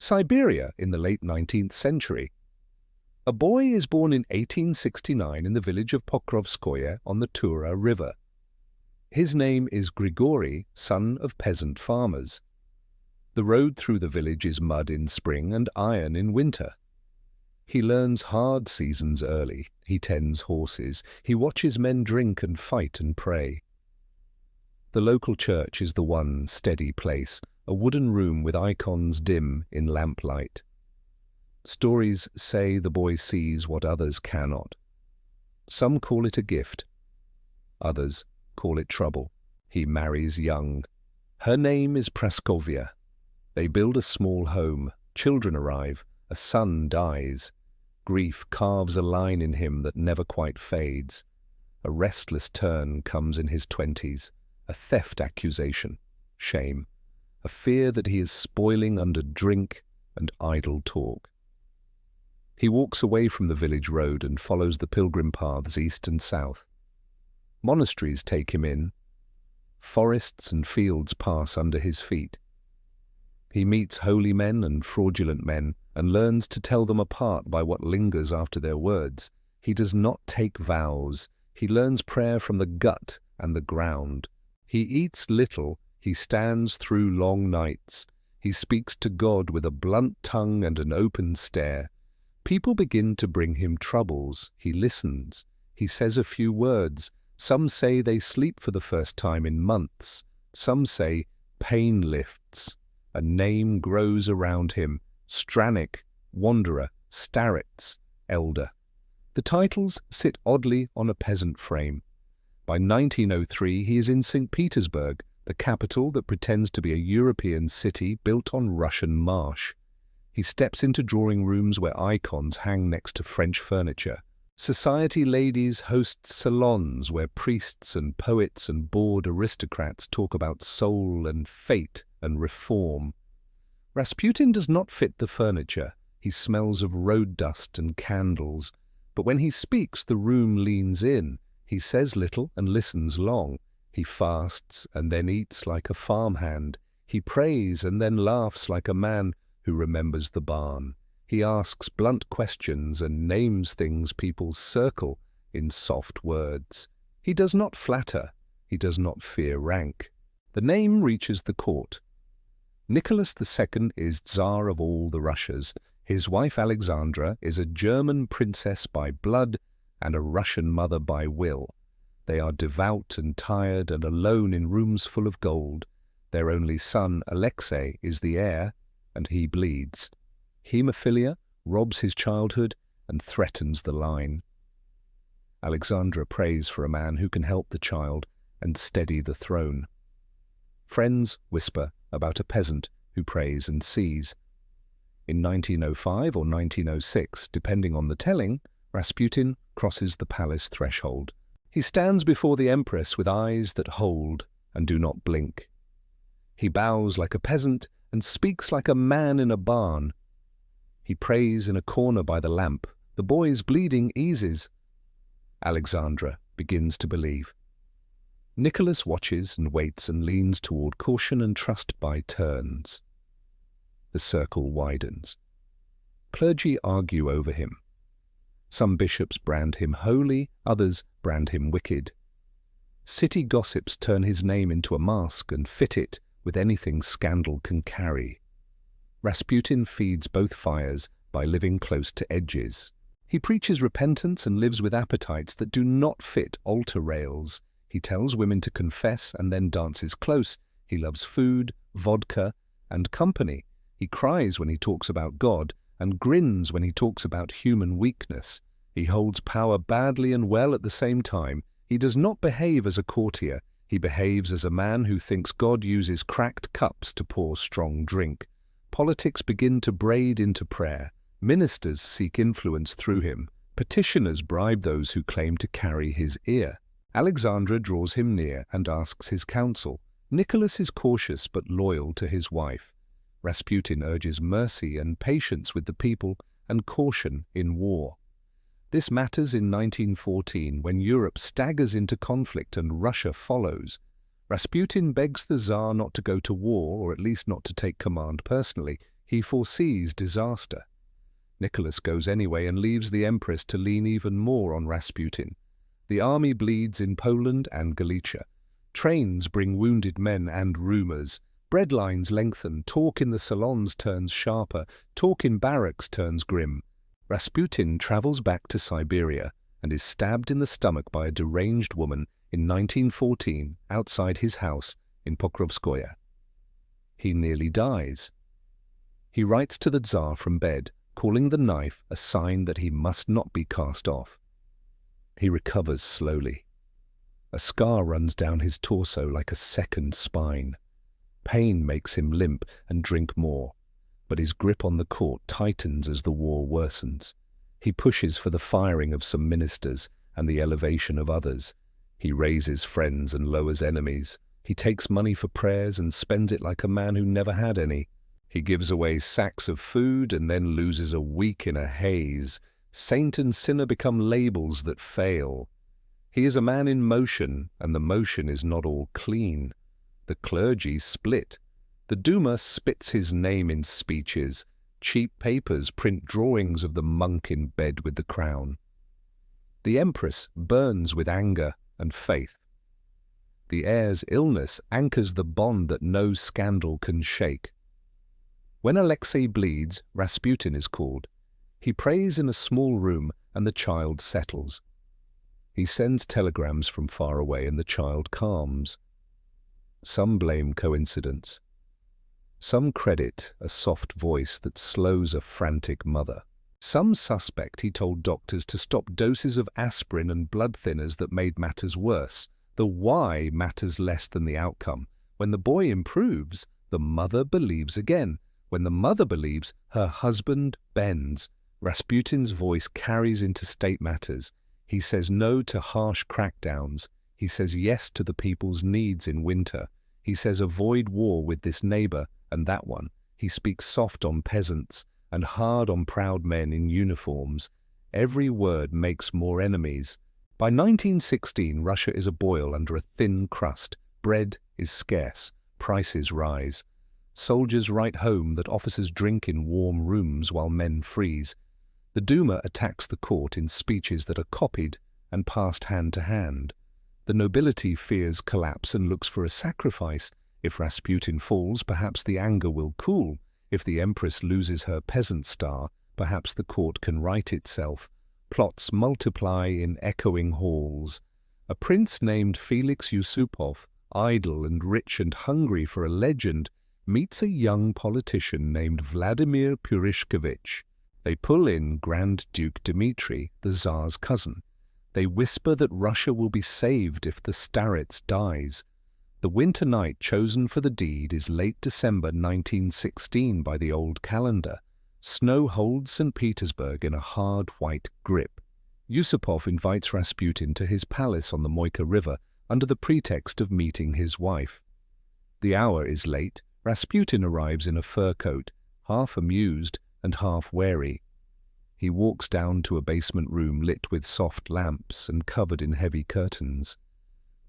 Siberia in the late 19th century. A boy is born in 1869 in the village of Pokrovskoye on the Tura River. His name is Grigori, son of peasant farmers. The road through the village is mud in spring and iron in winter. He learns hard seasons early, he tends horses, he watches men drink and fight and pray. The local church is the one steady place, a wooden room with icons dim in lamplight. Stories say the boy sees what others cannot. Some call it a gift. Others call it trouble. He marries young. Her name is Praskovia. They build a small home. Children arrive. A son dies. Grief carves a line in him that never quite fades. A restless turn comes in his 20s. A theft accusation. Shame. A fear that he is spoiling under drink and idle talk. He walks away from the village road and follows the pilgrim paths east and south. Monasteries take him in. Forests and fields pass under his feet. He meets holy men and fraudulent men and learns to tell them apart by what lingers after their words. He does not take vows. He learns prayer from the gut and the ground. He eats little. He stands through long nights. He speaks to God with a blunt tongue and an open stare. People begin to bring him troubles. He listens. He says a few words. Some say they sleep for the first time in months. Some say pain lifts. A name grows around him. Stranik, Wanderer, Starets, Elder. The titles sit oddly on a peasant frame. By 1903 he is in Saint Petersburg, the capital that pretends to be a European city built on Russian marsh. He steps into drawing rooms where icons hang next to French furniture. Society ladies host salons where priests and poets and bored aristocrats talk about soul and fate and reform. Rasputin does not fit the furniture. He smells of road dust and candles. But when he speaks, the room leans in. He says little and listens long. He fasts and then eats like a farmhand. He prays and then laughs like a man who remembers the barn. He asks blunt questions and names things people circle in soft words. He does not flatter. He does not fear rank. The name reaches the court. Nicholas II is Tsar of all the Russias. His wife Alexandra is a German princess by blood and a Russian mother by will. They are devout and tired and alone in rooms full of gold. Their only son, Alexei, is the heir, and he bleeds. Hemophilia robs his childhood and threatens the line. Alexandra prays for a man who can help the child and steady the throne. Friends whisper about a peasant who prays and sees. In 1905 or 1906, depending on the telling, Rasputin crosses the palace threshold. He stands before the Empress with eyes that hold and do not blink. He bows like a peasant and speaks like a man in a barn. He prays in a corner by the lamp. The boy's bleeding eases. Alexandra begins to believe. Nicholas watches and waits and leans toward caution and trust by turns. The circle widens. Clergy argue over him. Some bishops brand him holy, others brand him wicked. City gossips turn his name into a mask and fit it with anything scandal can carry. Rasputin feeds both fires by living close to edges. He preaches repentance and lives with appetites that do not fit altar rails. He tells women to confess and then dances close. He loves food, vodka, and company. He cries when he talks about God and grins when he talks about human weakness. He holds power badly and well at the same time. He does not behave as a courtier. He behaves as a man who thinks God uses cracked cups to pour strong drink. Politics begin to braid into prayer. Ministers seek influence through him. Petitioners bribe those who claim to carry his ear. Alexandra draws him near and asks his counsel. Nicholas is cautious but loyal to his wife. Rasputin urges mercy and patience with the people and caution in war. This matters in 1914 when Europe staggers into conflict and Russia follows. Rasputin begs the Tsar not to go to war, or at least not to take command personally. He foresees disaster. Nicholas goes anyway and leaves the Empress to lean even more on Rasputin. The army bleeds in Poland and Galicia. Trains bring wounded men and rumours. Bread lines lengthen, talk in the salons turns sharper, talk in barracks turns grim. Rasputin travels back to Siberia and is stabbed in the stomach by a deranged woman in 1914 outside his house in Pokrovskoye. He nearly dies. He writes to the Tsar from bed, calling the knife a sign that he must not be cast off. He recovers slowly. A scar runs down his torso like a second spine. Pain makes him limp and drink more, but his grip on the court tightens as the war worsens. He pushes for the firing of some ministers and the elevation of others. He raises friends and lowers enemies. He takes money for prayers and spends it like a man who never had any. He gives away sacks of food and then loses a week in a haze. Saint and sinner become labels that fail. He is a man in motion, and the motion is not all clean. The clergy split. The Duma spits his name in speeches. Cheap papers print drawings of the monk in bed with the crown. The Empress burns with anger and faith. The heir's illness anchors the bond that no scandal can shake. When Alexei bleeds, Rasputin is called. He prays in a small room and the child settles. He sends telegrams from far away and the child calms. Some blame coincidence. Some credit a soft voice that slows a frantic mother. Some suspect he told doctors to stop doses of aspirin and blood thinners that made matters worse. The why matters less than the outcome. When the boy improves, the mother believes again. When the mother believes, her husband bends. Rasputin's voice carries into state matters. He says no to harsh crackdowns. He says yes to the people's needs in winter. He says avoid war with this neighbor and that one. He speaks soft on peasants and hard on proud men in uniforms. Every word makes more enemies. By 1916, Russia is a boil under a thin crust. Bread is scarce. Prices rise. Soldiers write home that officers drink in warm rooms while men freeze. The Duma attacks the court in speeches that are copied and passed hand to hand. The nobility fears collapse and looks for a sacrifice. If Rasputin falls, perhaps the anger will cool. If the Empress loses her peasant star, perhaps the court can right itself. Plots multiply in echoing halls. A prince named Felix Yusupov, idle and rich and hungry for a legend, meets a young politician named Vladimir Purishkevich. They pull in Grand Duke Dmitri, the Tsar's cousin. They whisper that Russia will be saved if the Starets dies. The winter night chosen for the deed is late December 1916 by the old calendar. Snow holds Saint Petersburg in a hard white grip. Yusupov invites Rasputin to his palace on the Moika River under the pretext of meeting his wife. The hour is late. Rasputin arrives in a fur coat, half amused and half wary. He walks down to a basement room lit with soft lamps and covered in heavy curtains.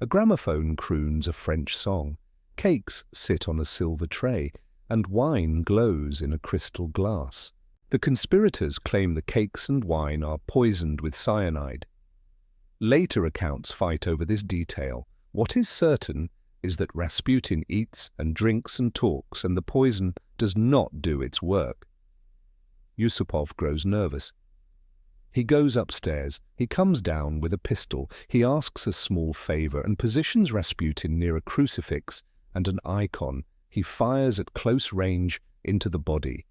A gramophone croons a French song. Cakes sit on a silver tray, and wine glows in a crystal glass. The conspirators claim the cakes and wine are poisoned with cyanide. Later accounts fight over this detail. What is certain is that Rasputin eats and drinks and talks, and the poison does not do its work. Yusupov grows nervous. He goes upstairs. He comes down with a pistol. He asks a small favor and positions Rasputin near a crucifix and an icon. He fires at close range into the body.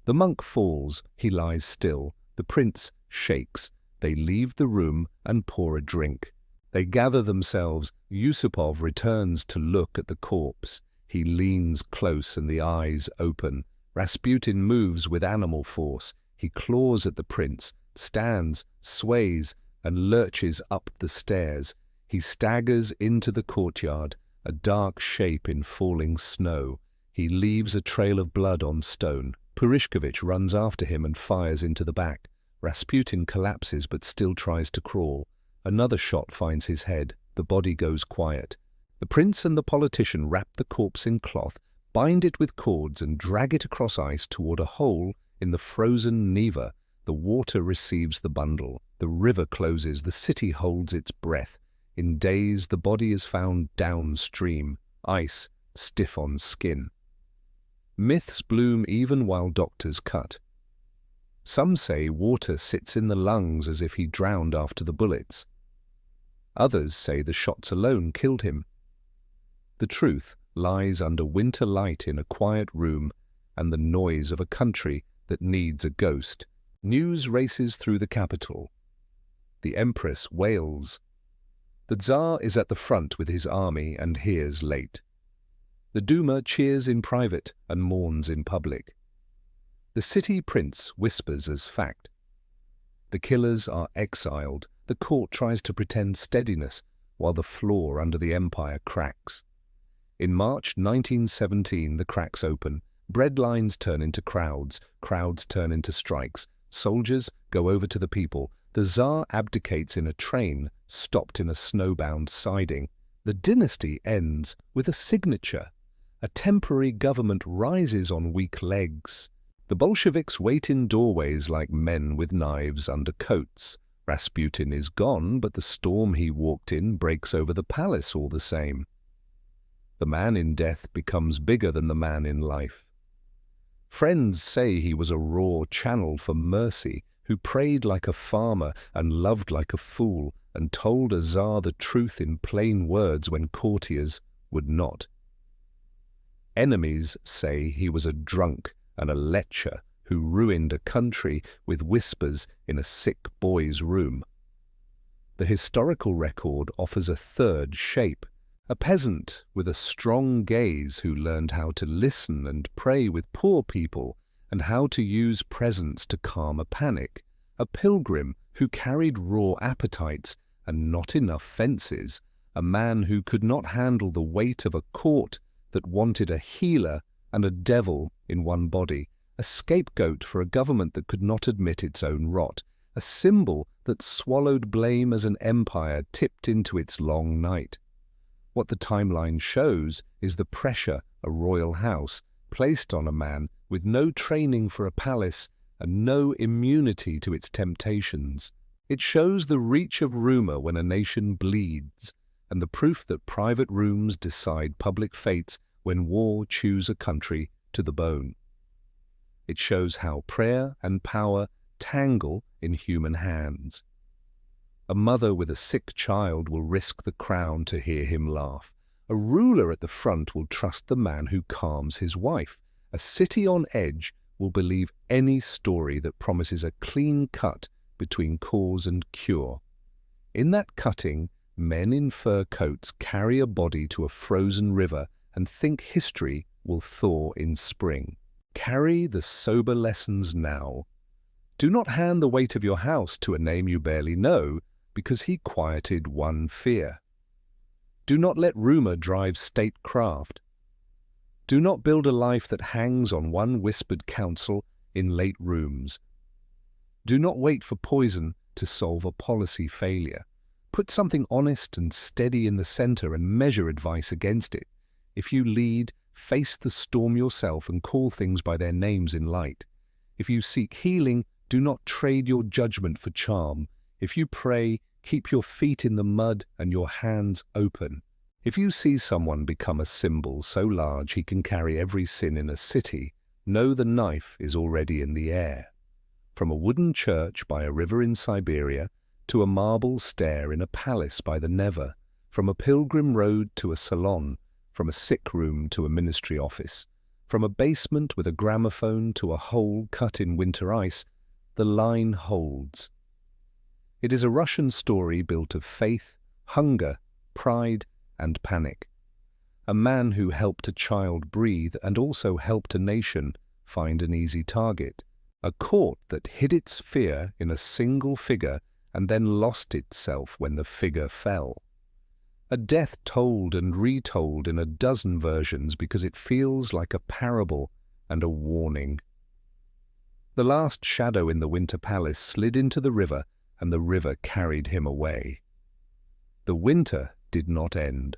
The monk falls. He lies still. The prince shakes. They leave the room and pour a drink. They gather themselves. Yusupov returns to look at the corpse. He leans close and the eyes open. Rasputin moves with animal force. He claws at the prince, stands, sways, and lurches up the stairs. He staggers into the courtyard, a dark shape in falling snow. He leaves a trail of blood on stone. Purishkevich runs after him and fires into the back. Rasputin collapses but still tries to crawl. Another shot finds his head. The body goes quiet. The prince and the politician wrap the corpse in cloth, Bind it with cords and drag it across ice toward a hole in the frozen Neva. The water receives the bundle. The river closes. The city holds its breath. In days, the body is found downstream, ice stiff on skin. Myths bloom even while doctors cut. Some say water sits in the lungs as if he drowned after the bullets. Others say the shots alone killed him. The truth lies under winter light in a quiet room and the noise of a country that needs a ghost. News races through the capital. The Empress wails. The Tsar is at the front with his army and hears late. The Duma cheers in private and mourns in public. The city prince whispers as fact. The killers are exiled. The court tries to pretend steadiness while the floor under the empire cracks. In March 1917, the cracks open. Bread lines turn into crowds. Crowds turn into strikes. Soldiers go over to the people. The Tsar abdicates in a train, stopped in a snowbound siding. The dynasty ends with a signature. A temporary government rises on weak legs. The Bolsheviks wait in doorways like men with knives under coats. Rasputin is gone, but the storm he walked in breaks over the palace all the same. The man in death becomes bigger than the man in life. Friends say he was a raw channel for mercy, who prayed like a farmer and loved like a fool, and told a Tsar the truth in plain words when courtiers would not. Enemies say he was a drunk and a lecher who ruined a country with whispers in a sick boy's room. The historical record offers a third shape, a peasant with a strong gaze who learned how to listen and pray with poor people and how to use presents to calm a panic, a pilgrim who carried raw appetites and not enough fences, a man who could not handle the weight of a court that wanted a healer and a devil in one body, a scapegoat for a government that could not admit its own rot, a symbol that swallowed blame as an empire tipped into its long night. What the timeline shows is the pressure a royal house placed on a man with no training for a palace and no immunity to its temptations. It shows the reach of rumor when a nation bleeds, and the proof that private rooms decide public fates when war chews a country to the bone. It shows how prayer and power tangle in human hands. A mother with a sick child will risk the crown to hear him laugh. A ruler at the front will trust the man who calms his wife. A city on edge will believe any story that promises a clean cut between cause and cure. In that cutting, men in fur coats carry a body to a frozen river and think history will thaw in spring. Carry the sober lessons now. Do not hand the weight of your house to a name you barely know, because he quieted one fear. Do not let rumor drive statecraft. Do not build a life that hangs on one whispered counsel in late rooms. Do not wait for poison to solve a policy failure. Put something honest and steady in the center and measure advice against it. If you lead, face the storm yourself and call things by their names in light. If you seek healing, do not trade your judgment for charm. If you pray, keep your feet in the mud and your hands open. If you see someone become a symbol so large he can carry every sin in a city, know the knife is already in the air. From a wooden church by a river in Siberia to a marble stair in a palace by the Neva, from a pilgrim road to a salon, from a sick room to a ministry office, from a basement with a gramophone to a hole cut in winter ice, the line holds. It is a Russian story built of faith, hunger, pride, and panic. A man who helped a child breathe and also helped a nation find an easy target. A court that hid its fear in a single figure and then lost itself when the figure fell. A death told and retold in a dozen versions because it feels like a parable and a warning. The last shadow in the Winter Palace slid into the river, and the river carried him away. The winter did not end.